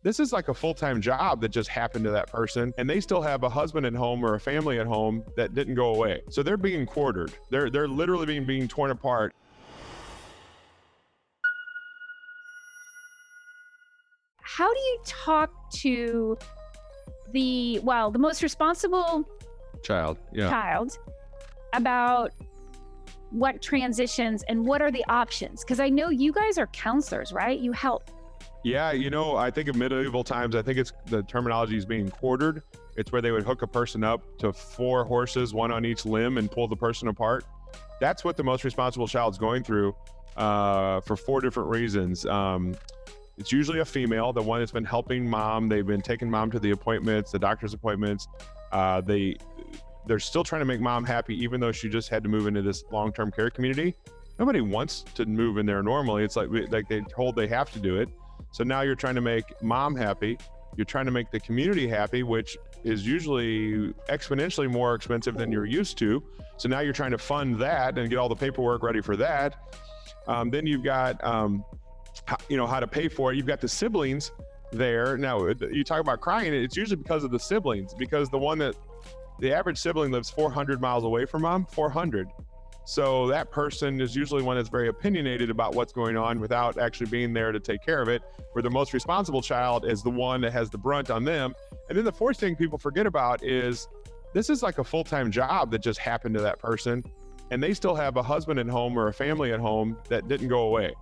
this is like a full-time job that just happened to that person, and they still have a husband at home or a family at home that didn't go away. So they're being quartered. They're literally being torn apart. How do you talk to the most responsible Child, yeah. child about what transitions and what are the options? Because I know you guys are counselors, right? You help. Yeah, I think of medieval times, I think it's the terminology is being quartered. It's where they would hook a person up to 4 horses, one on each limb, and pull the person apart. That's what the most responsible child's going through for 4 different reasons. It's usually a female, the one that's been helping mom. They've been taking mom to the appointments, the doctor's appointments. They're still trying to make mom happy, even though she just had to move into this long-term care community. Nobody wants to move in there normally. It's like they're told they have to do it. So now you're trying to make mom happy. You're trying to make the community happy, which is usually exponentially more expensive than you're used to. So now you're trying to fund that and get all the paperwork ready for that. Then you've got, how to pay for it. You've got the siblings there. Now, you talk about crying, it's usually because of the siblings, because the average sibling lives 400 miles away from mom, 400. So that person is usually one that's very opinionated about what's going on without actually being there to take care of it, where the most responsible child is the one that has the brunt on them. And then the fourth thing people forget about is this is like a full-time job that just happened to that person, and they still have a husband at home or a family at home that didn't go away.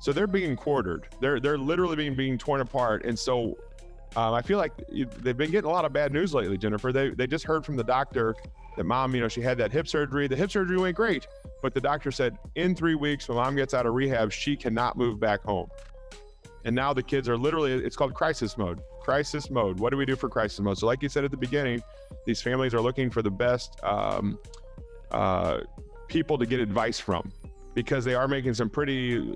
So they're being quartered. They're literally being torn apart. And so I feel like they've been getting a lot of bad news lately, Jennifer. They just heard from the doctor that mom, she had that hip surgery. The hip surgery went great, but the doctor said in 3 weeks, when mom gets out of rehab, she cannot move back home. And now the kids are literally, it's called crisis mode. Crisis mode. What do we do for crisis mode? So like you said at the beginning, these families are looking for the best people to get advice from, because they are making some pretty,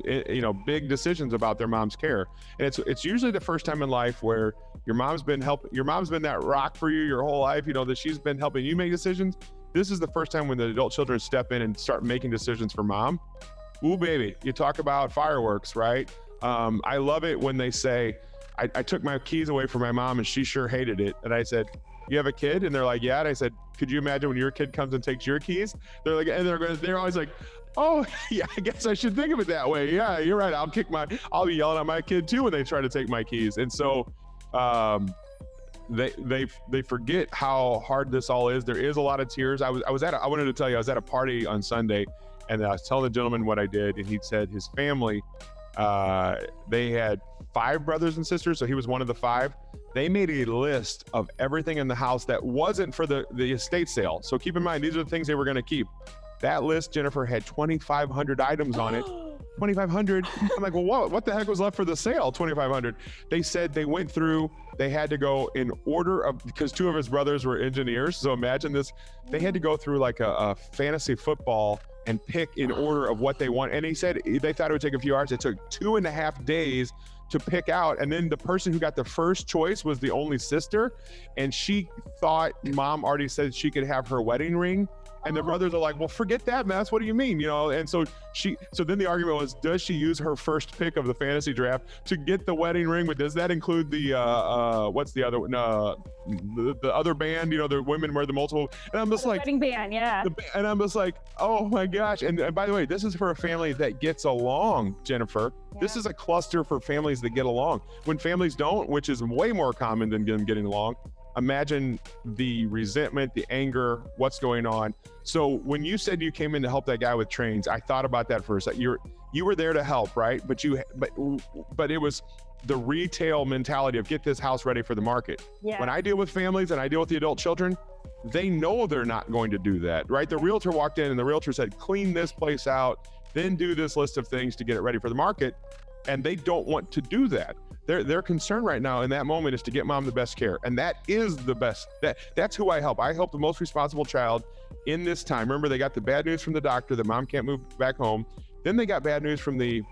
big decisions about their mom's care. And it's usually the first time in life where your mom's been that rock for you your whole life, that she's been helping you make decisions. This is the first time when the adult children step in and start making decisions for mom. Ooh, baby, you talk about fireworks, right? I love it when they say, I took my keys away from my mom and she sure hated it. And I said, you have a kid? And they're like, yeah. And I said, could you imagine when your kid comes and takes your keys? They're like, and they're always like, oh, yeah, I guess I should think of it that way. Yeah, you're right. I'll be yelling at my kid too when they try to take my keys. And so they forget how hard this all is. There is a lot of tears. I wanted to tell you, I was at a party on Sunday, and I was telling the gentleman what I did, and he said his family, they had 5 brothers and sisters, so he was one of the 5. They made a list of everything in the house that wasn't for the estate sale. So keep in mind, these are the things they were going to keep. That list, Jennifer, had 2,500 items on it. 2,500. I'm like, well, what the heck was left for the sale? 2,500. They said they went through, they had to go in order of, because 2 of his brothers were engineers. So imagine this, they had to go through like a fantasy football and pick in order of what they want. And he said they thought it would take a few hours. It took 2.5 days to pick out. And then the person who got the first choice was the only sister. And she thought mom already said she could have her wedding ring. And the brothers are like, well, forget that mess. What do you mean? And so then the argument was, does she use her first pick of the fantasy draft to get the wedding ring? But does that include the, what's the other one? The other band, the women wear the multiple. And I'm just like, wedding band, yeah. And I'm just like, oh my gosh. And by the way, this is for a family that gets along, Jennifer. Yeah. This is a cluster for families that get along. When families don't, which is way more common than them getting along, imagine the resentment, the anger, what's going on. So when you said you came in to help that guy with trains, I thought about that for a second. You were there to help, right? But it was the retail mentality of get this house ready for the market. Yeah. When I deal with families and I deal with the adult children, they know they're not going to do that, right? The realtor walked in and the realtor said, clean this place out, then do this list of things to get it ready for the market. And they don't want to do that. Their concern right now in that moment is to get mom the best care. And that is the best. That's who I help. I help the most responsible child in this time. Remember, they got the bad news from the doctor that mom can't move back home. Then they got bad news from the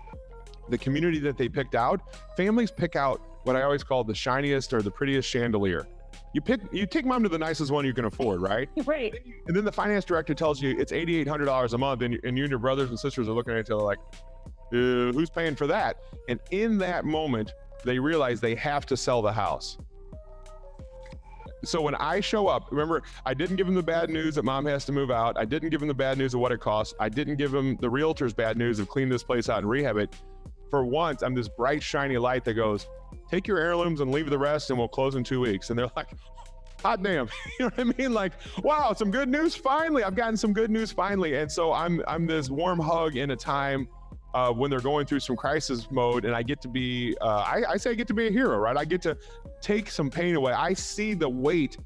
community that they picked out. Families pick out what I always call the shiniest or the prettiest chandelier. You take mom to the nicest one you can afford, right? Right. And then the finance director tells you it's $8,800 a month, and you and your brothers and sisters are looking at each other like, who's paying for that? And in that moment, they realize they have to sell the house. So when I show up, remember, I didn't give them the bad news that mom has to move out. I didn't give them the bad news of what it costs. I didn't give them the realtor's bad news of clean this place out and rehab it. For once, I'm this bright, shiny light that goes, take your heirlooms and leave the rest and we'll close in 2 weeks. And they're like, hot damn, you know what I mean? Like, wow, some good news finally. I've gotten some good news finally. And so I'm this warm hug in a time when they're going through some crisis mode, and I get to be, I say I get to be a hero, right? I get to take some pain away. I see the weight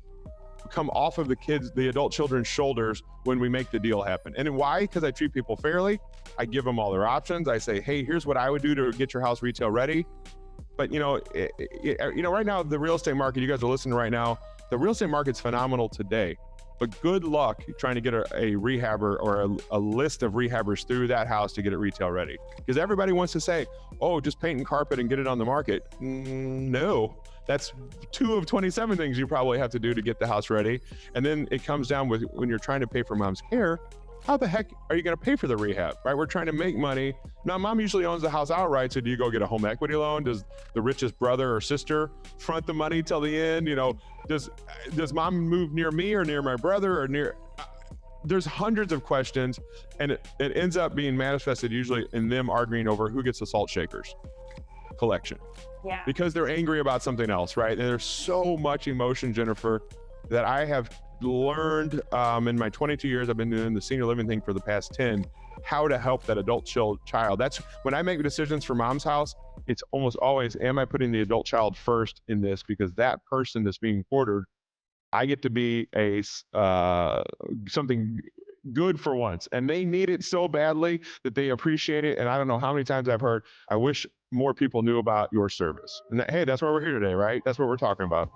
come off of the adult children's shoulders when we make the deal happen. And why? Because I treat people fairly. I give them all their options. I say, hey, here's what I would do to get your house retail ready. But right now, the real estate market, you guys are listening right now, the real estate market's phenomenal today. But good luck trying to get a rehabber or a list of rehabbers through that house to get it retail ready. Because everybody wants to say, oh, just paint and carpet and get it on the market. No, that's 2 of 27 things you probably have to do to get the house ready. And then it comes down with when you're trying to pay for mom's care, how the heck are you going to pay for the rehab, right? We're trying to make money. Now, mom usually owns the house outright. So do you go get a home equity loan? Does the richest brother or sister front the money till the end? Does mom move near me or near my brother or near? There's hundreds of questions, and it ends up being manifested usually in them arguing over who gets the salt shakers collection. Yeah. Because they're angry about something else, right? And there's so much emotion, Jennifer, that I have learned in my 22 years. I've been doing the senior living thing for the past 10, how to help that adult child. That's when I make decisions for mom's house. It's almost always, am I putting the adult child first in this? Because that person that's being ordered, I get to be something good for once, and they need it so badly that they appreciate it. And I don't know how many times I've heard, I wish more people knew about your service. And hey, that's why we're here today, right? That's what we're talking about.